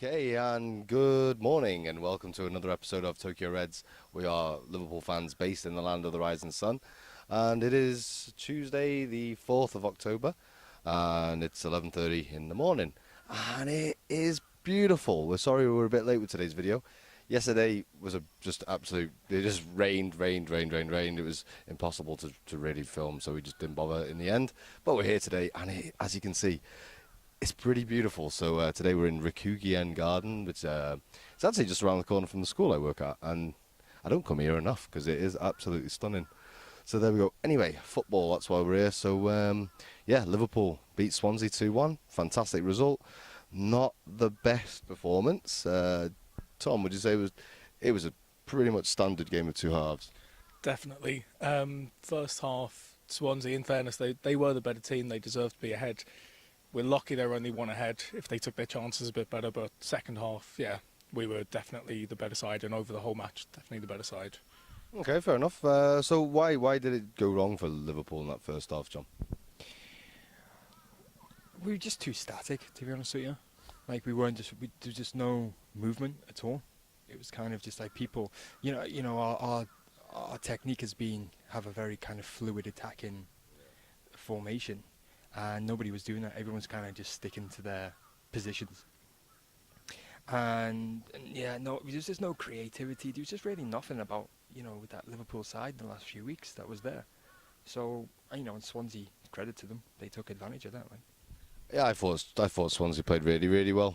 Okay, and good morning, and welcome to another episode of Tokyo Reds. We are Liverpool fans based in the land of the rising sun, and it is Tuesday, the 4th of October, and it's 11:30 in the morning, and it is beautiful. We're sorry we were a bit late with today's video. Yesterday was just absolute. It just rained. It was impossible to really film, so we just didn't bother in the end. But we're here today, and as you can see, it's pretty beautiful. So today we're in Rikugi-en Garden, which it's actually just around the corner from the school I work at, and I don't come here enough because it is absolutely stunning. So there we go. Anyway, football, that's why we're here. So yeah, Liverpool beat Swansea 2-1. Fantastic result. Not the best performance. Tom, would you say it was a pretty much standard game of two halves? Definitely. First half, Swansea, in fairness, they were the better team. They deserved to be ahead. We're lucky they're only one ahead if they took their chances a bit better, but second half, yeah, we were definitely the better side, and over the whole match, definitely the better side. Okay, fair enough. So why did it go wrong for Liverpool in that first half, John? We were just too static, to be honest with you. Like there was just no movement at all. It was kind of just like people, our technique has been have a very kind of fluid attacking formation. And nobody was doing that. Everyone's kind of just sticking to their positions. And yeah, there was just no creativity. There was just really nothing about, with that Liverpool side in the last few weeks that was there. So, and Swansea, credit to them, they took advantage of that. Like. Yeah, I thought Swansea played really well.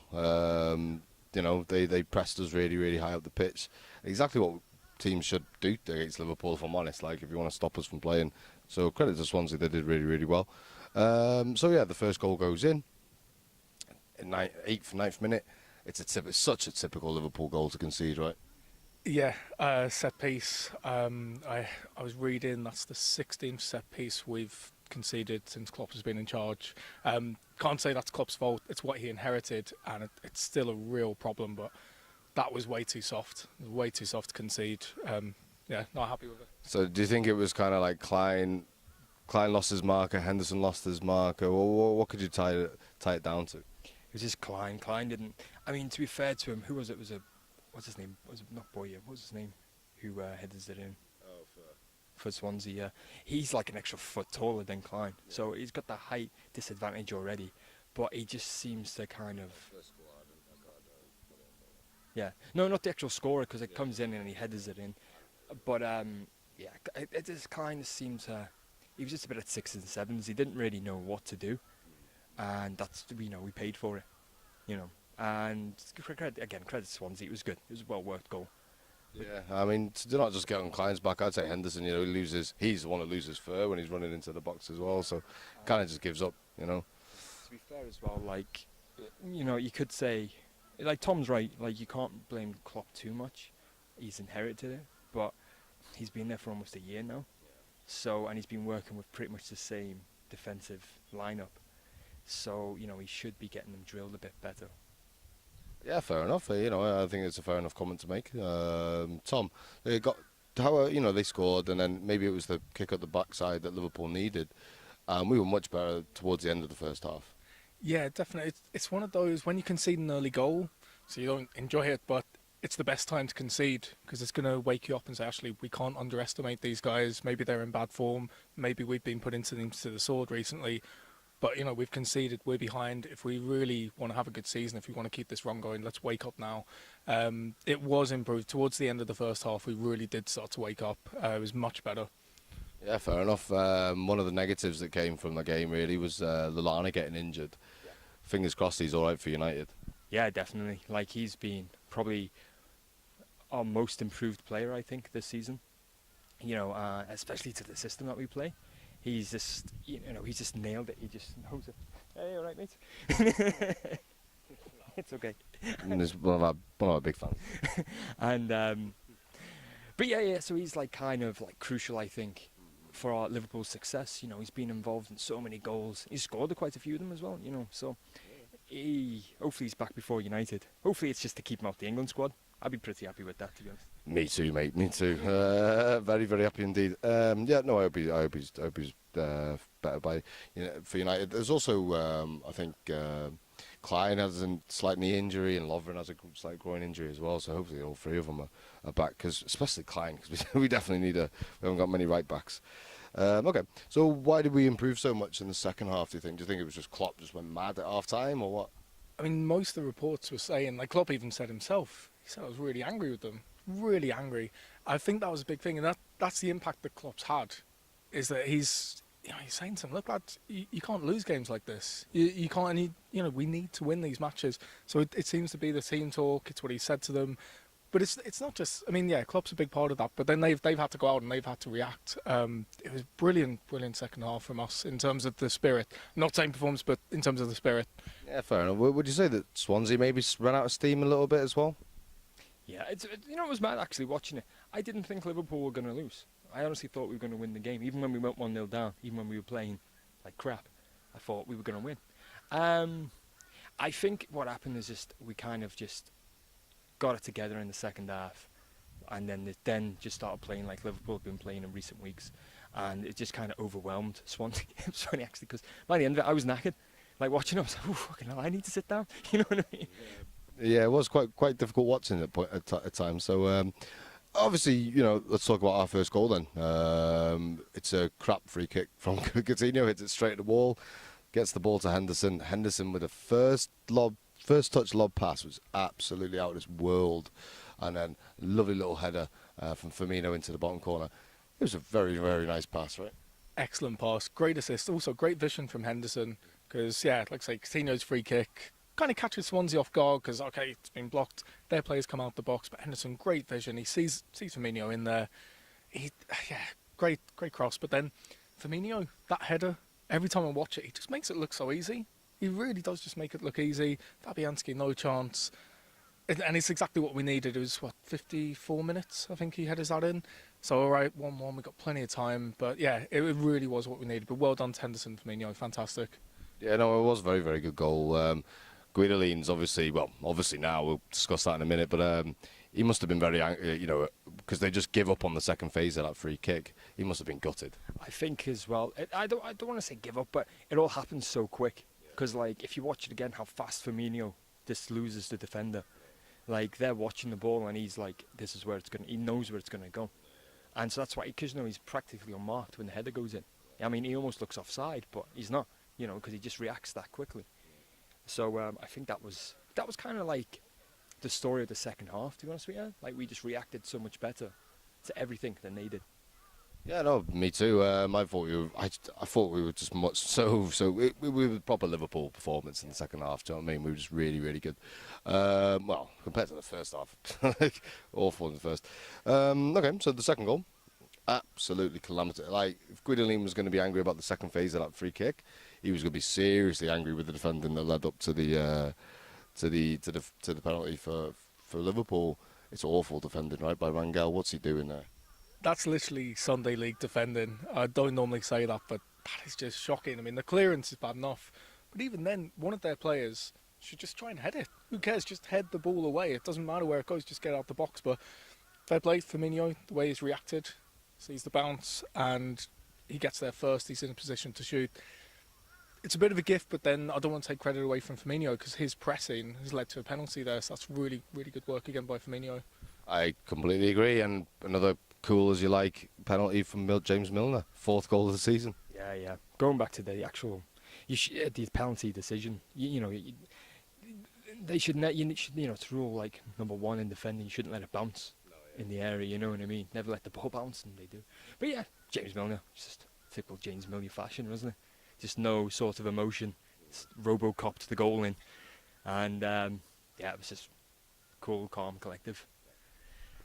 They pressed us really high up the pitch. Exactly what teams should do against Liverpool, if I'm honest. Like, if you want to stop us from playing. So credit to Swansea, they did really well. So yeah, the first goal goes in 9th minute. It's such a typical Liverpool goal to concede, right? Yeah, set piece. I was reading that's the 16th set piece we've conceded since Klopp has been in charge. Can't say that's Klopp's fault. It's what he inherited, and it's still a real problem. But that was way too soft. It was way too soft to concede. Yeah, not happy with it. So do you think it was kind of like Klein lost his marker, Henderson lost his marker? What could you tie it down to? It was just Klein. Klein didn't. I mean, to be fair to him, who was it? What's his name? Was it not Boyer? What was his name? Who headers it in? Oh, for Swansea. Yeah, he's like an extra foot taller than Klein, so he's got the height disadvantage already. But he just seems to kind of. Yeah, no, not the actual scorer, because it comes in and he headers it in. But yeah, it just kind of seems. He was just a bit at 6s and 7s. He didn't really know what to do, and that's we paid for it, And credit to Swansea. It was good. It was a well worked goal. Yeah, I mean, to not just get on Klein's back, I'd say Henderson. He's the one that loses fur when he's running into the box as well. So kind of just gives up, To be fair as well, like you could say, like Tom's right. Like you can't blame Klopp too much. He's inherited it, but he's been there for almost a year now. So, and he's been working with pretty much the same defensive lineup. So, he should be getting them drilled a bit better. Yeah, fair enough. I think it's a fair enough comment to make. Tom, they scored, and then maybe it was the kick at the backside that Liverpool needed. We were much better towards the end of the first half. Yeah, definitely. It's one of those, when you concede an early goal, so you don't enjoy it, but it's the best time to concede, because it's going to wake you up and say, actually, we can't underestimate these guys. Maybe they're in bad form. Maybe we've been put into the sword recently. But, we've conceded. We're behind. If we really want to have a good season, if we want to keep this run going, let's wake up now. It was improved. Towards the end of the first half, we really did start to wake up. It was much better. Yeah, fair enough. One of the negatives that came from the game, really, was Lallana getting injured. Yeah. Fingers crossed he's all right for United. Yeah, definitely. Like, he's been probably our most improved player, I think, this season. Especially to the system that we play. He's just, he's just nailed it. He just knows it. Hey, all right, mate. It's okay. And he's one of our big fans. And but yeah. So he's like kind of like crucial, I think, for our Liverpool's success. He's been involved in so many goals. He's scored quite a few of them as well. So hopefully he's back before United. Hopefully it's just to keep him off the England squad. I'd be pretty happy with that, to be honest. Me too, mate. Me too. Very happy indeed. I hope he's better by for United. There's also I think Klein has a slight knee injury, and Lovren has a slight groin injury as well. So hopefully all three of them are back, because especially Klein, because we definitely need we haven't got many right backs. Okay, so why did we improve so much in the second half, do you think? Do you think it was just Klopp just went mad at half time, or what? I mean, most of the reports were saying, like Klopp even said himself, he said I was really angry with them, really angry. I think that was a big thing, and that's the impact that Klopp's had, is that he's saying to them, look, lads, you can't lose games like this. You can't, and we need to win these matches. So it seems to be the team talk. It's what he said to them. But it's not just, I mean, yeah, Klopp's a big part of that, but then they've had to go out and they've had to react. It was brilliant second half from us in terms of the spirit. Not saying performance, but in terms of the spirit. Yeah, fair enough. Would you say that Swansea maybe ran out of steam a little bit as well? Yeah, it was mad actually watching it. I didn't think Liverpool were going to lose. I honestly thought we were going to win the game, even when we went 1-0 down, even when we were playing like crap. I thought we were going to win. I think what happened is just we kind of just got it together in the second half, and then just started playing like Liverpool have been playing in recent weeks, and it just kind of overwhelmed Swansea. It was funny actually, because by the end of it I was knackered. Like watching it, I was like, oh fucking hell, I need to sit down. You know what I mean? Yeah, it was quite difficult watching it at times. So obviously, let's talk about our first goal then. It's a crap free kick from Coutinho, hits it straight at the wall, gets the ball to Henderson. Henderson with a first touch lob pass was absolutely out of this world, and then lovely little header from Firmino into the bottom corner. It was a very, very nice pass, right? Excellent pass, great assist, also great vision from Henderson, because like I say, Coutinho's free kick kind of catches Swansea off guard, because okay, it's been blocked, their players come out the box, but Henderson, great vision, he sees Firmino in there, great cross. But then Firmino, that header, every time I watch it, he just makes it look so easy. He really does just make it look easy. Fabianski, no chance. And it's exactly what we needed. It was, 54 minutes, I think he headed that in. So, all right, 1-1, we got plenty of time. But, yeah, it really was what we needed. But well done to Henderson, Firmino, fantastic. Yeah, no, it was a very, very good goal. Guidolini's obviously now, we'll discuss that in a minute, but he must have been very angry, because they just give up on the second phase of that free kick. He must have been gutted. I think as well, I don't want to say give up, but it all happens so quick. Because, like, if you watch it again, how fast Firmino just loses the defender. Like, they're watching the ball and he's like, this is where it's going to, he knows where it's going to go. And so that's why, because, he's practically unmarked when the header goes in. I mean, he almost looks offside, but he's not, because he just reacts that quickly. So I think that was kind of like the story of the second half, to be honest with you. Like, we just reacted so much better to everything than they did. Yeah, no, me too. I thought we were just we were proper Liverpool performance in the second half. Do you know what I mean? We were just really, really good. Well, compared to the first half, awful in the first. Okay, so the second goal, absolutely calamity. Like, if Guidolin was going to be angry about the second phase of that free kick, he was going to be seriously angry with the defending that led up to the penalty for Liverpool. It's awful defending, right, by Rangel. What's he doing there? That's literally Sunday League defending. I don't normally say that, but that is just shocking. I mean, the clearance is bad enough, but even then, one of their players should just try and head it. Who cares? Just head the ball away. It doesn't matter where it goes, just get out the box. But fair play, Firmino, the way he's reacted, sees the bounce, and he gets there first. He's in a position to shoot. It's a bit of a gift, but then I don't want to take credit away from Firmino, because his pressing has led to a penalty there, so that's really, really good work again by Firmino. I completely agree, and another cool as you like penalty from James Milner, 4th goal of the season. Yeah. Going back to the actual, the penalty decision. They should it's rule like number 1 in defending. You shouldn't let it bounce in the area. You know what I mean? Never let the ball bounce, and they do. But yeah, James Milner, just typical James Milner fashion, wasn't it? Just no sort of emotion. Just Robo-copped the goal in, and it was just cool, calm, collective.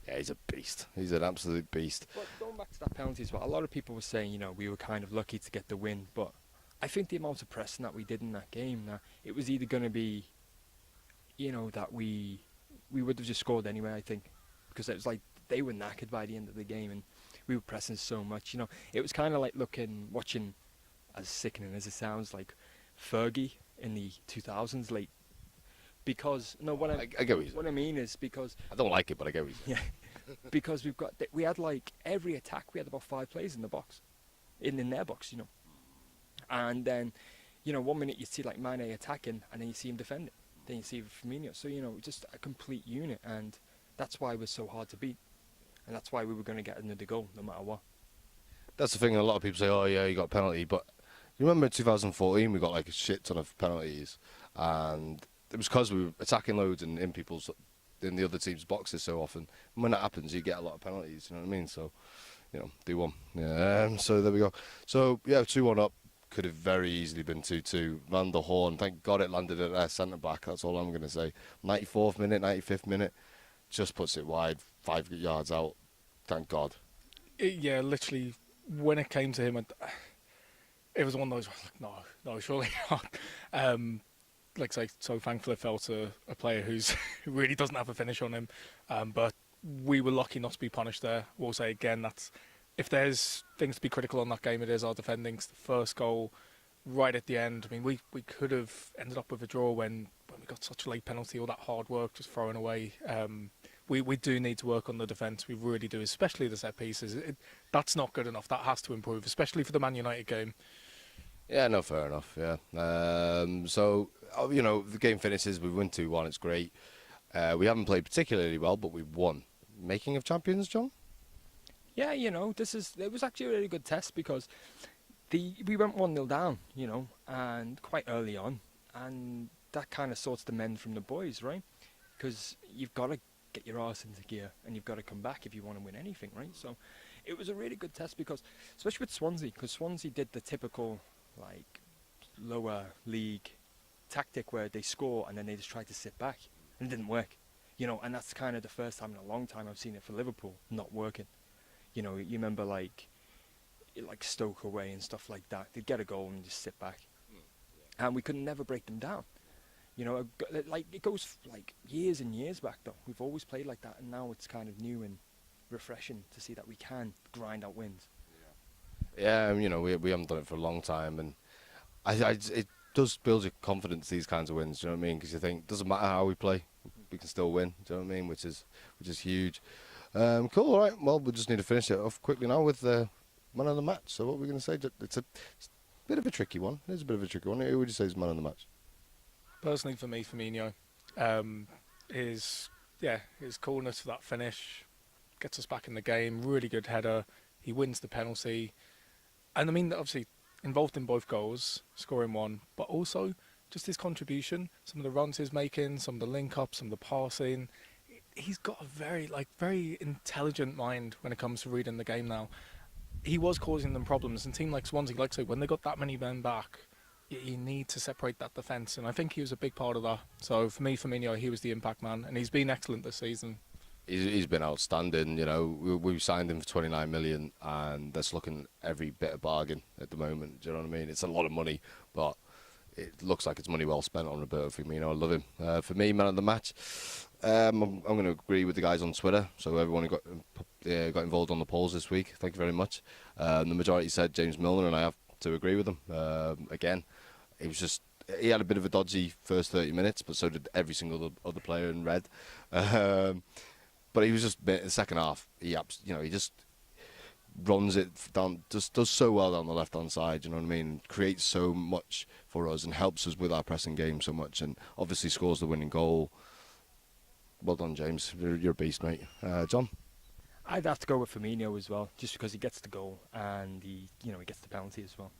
Yeah, he's a beast. He's an absolute beast. But going back to that penalty as well, a lot of people were saying, we were kind of lucky to get the win, but I think the amount of pressing that we did in that game, it was either going to be, that we would have just scored anyway, I think, because it was like they were knackered by the end of the game, and we were pressing so much. It was kind of like watching, as sickening as it sounds, like Fergie in the 2000s, late. Because I get what I mean is because I don't like it, but I get what yeah, because we had like every attack, we had about 5 players in the box, in their box, and then You know, 1 minute you see like Mane attacking, and then you see him defending. Then you see Firmino. So, you know, just a complete unit, and that's why we're so hard to beat. And that's why we were going to get another goal, no matter what. That's the thing. A lot of people say, "Oh yeah, you got a penalty," but you remember in 2014 we got like a shit ton of penalties, and it was because we were attacking loads and in the other team's boxes so often. And when that happens, you get a lot of penalties. You know what I mean? So, you know, do one. Yeah. So there we go. So yeah, 2-1 up. Could have very easily been 2-2. Van der Horn, thank God it landed at their centre back. That's all I'm going to say. 94th minute, 95th minute, just puts it wide, 5 yards out. Thank God. Yeah, literally, when it came to him, it was one of those, no, surely not. Like I say, so thankfully it fell to a player who really doesn't have a finish on him. But we were lucky not to be punished there. We'll say again, if there's things to be critical on that game, it is our defending. The first goal, right at the end. I mean, we could have ended up with a draw when we got such a late penalty, all that hard work just thrown away. We do need to work on the defence. We really do, especially the set pieces. That's not good enough. That has to improve, especially for the Man United game. Yeah, no, fair enough, yeah. So, you know, the game finishes, we win 2-1, it's great. We haven't played particularly well, but we won. Making of champions, John? Yeah, you know, it was actually a really good test because we went 1-0 down, you know, and quite early on, and that kind of sorts the men from the boys, right? Because you've got to get your arse into gear, and you've got to come back if you want to win anything, right? So it was a really good test because, especially with Swansea, because Swansea did the typical, like, lower league tactic where they score and then they just try to sit back, and it didn't work, you know, and that's kind of the first time in a long time I've seen it for Liverpool not working. You know, you remember like Stoke away and stuff like that. They'd get a goal and just sit back, and we could never break them down. You know, like it goes like years and years back though. We've always played like that, and now it's kind of new and refreshing to see that we can grind out wins. Yeah, you know, we haven't done it for a long time, and it does build your confidence, these kinds of wins. Do you know what I mean? Because you think, doesn't matter how we play, we can still win. Do you know what I mean? Which is huge. Cool, all right. Well, we just need to finish it off quickly now with the man of the match. So what we're going to say, it's a bit of a tricky one. It is a bit of a tricky one. Who would you say is man of the match? Personally, for me, Firmino, his coolness for that finish gets us back in the game. Really good header. He wins the penalty, and I mean, obviously involved in both goals, scoring one, but also just his contribution. Some of the runs he's making, some of the link ups, some of the passing. He's got a very intelligent mind when it comes to reading the game now. He was causing them problems, and a team like Swansea, like I say, when they got that many men back, you need to separate that defence, and I think he was a big part of that. So for me, Firmino, he was the impact man, and he's been excellent this season. He's been outstanding. You know, we signed him for 29 million, and that's looking every bit of bargain at the moment. Do you know what I mean? It's a lot of money, but it looks like it's money well spent on Roberto Firmino. I love him. For me, man of the match, I'm going to agree with the guys on Twitter. So everyone who got involved on the polls this week, thank you very much. The majority said James Milner, and I have to agree with them. Again, he had a bit of a dodgy first 30 minutes, but so did every single other player in red. But he was just, the second half, he just runs it down, just does so well down the left-hand side, you know what I mean? Creates so much for us and helps us with our pressing game so much, and obviously scores the winning goal. Well done, James. You're a beast, mate. John? I'd have to go with Firmino as well, just because he gets the goal and he gets the penalty as well.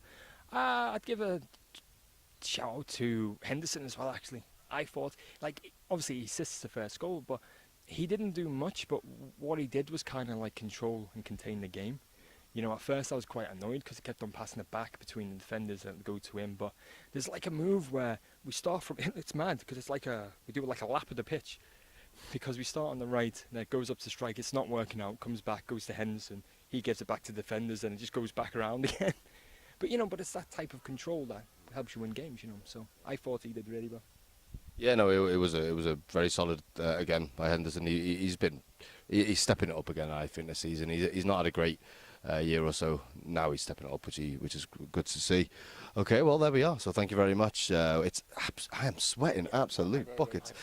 I'd give a shout out to Henderson as well, actually. I thought, obviously he assists the first goal, but he didn't do much, but what he did was kind of like control and contain the game. You know, at first I was quite annoyed because he kept on passing it back between the defenders and go to him, but there's like a move where we start from, it's mad because it's we do like a lap of the pitch, because we start on the right, and it goes up to strike, it's not working out, comes back, goes to Henderson, he gives it back to defenders, and it just goes back around again. But but it's that type of control that helps you win games, so I thought he did really well. Yeah, no, it was a very solid again by Henderson. He's stepping it up again, I think, this season. He's not had a great year or so. Now he's stepping it up, which is good to see. Okay, well there we are. So thank you very much. I am sweating absolute buckets.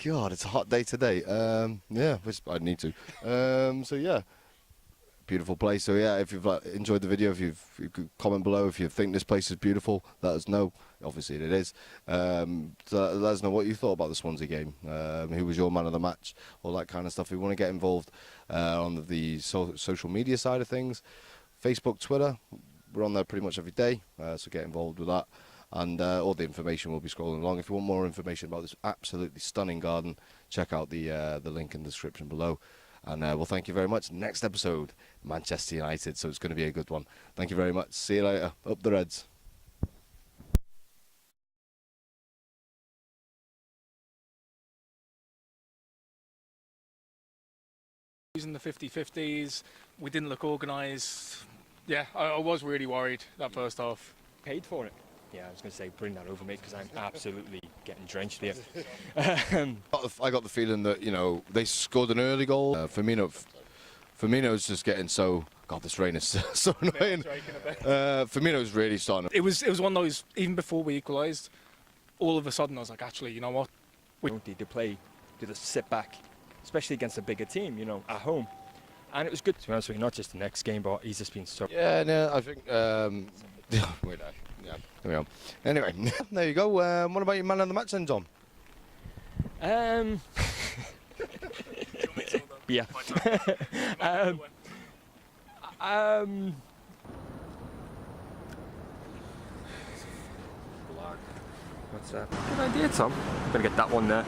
God, it's a hot day today. Yeah, which I need to. So yeah. beautiful place. So yeah, if you've enjoyed the video, if you could comment below if you think this place is beautiful, let us know. Obviously it is. So let us know what you thought about the Swansea game. Who was your man of the match? All that kind of stuff. If you want to get involved on the social media side of things, Facebook, Twitter, we're on there pretty much every day. So get involved with that. And all the information will be scrolling along. If you want more information about this absolutely stunning garden, check out the link in the description below. And we'll thank you very much. Next episode, Manchester United, so it's going to be a good one. Thank you very much. See you later. Up the Reds. Using the 50-50s, we didn't look organised. Yeah, I was really worried that first half. Paid for it. Yeah, I was going to say, bring that over, mate, because I'm absolutely getting drenched here. I got the feeling that, you know, they scored an early goal. Firmino's just getting so... God, this rain is so annoying. Firmino's really starting. It was one of those, even before we equalised, all of a sudden I was like, actually, you know what? We don't need to play, to just sit back, especially against a bigger team, you know, at home. And it was good, to be honest with you, not just the next game, but he's just been so... Yeah, no, I think... wait, yeah, there we go. Anyway, there you go. What about your man of the match then, Tom? Yeah. What's that? Good idea, Tom. I'm gonna get that one there.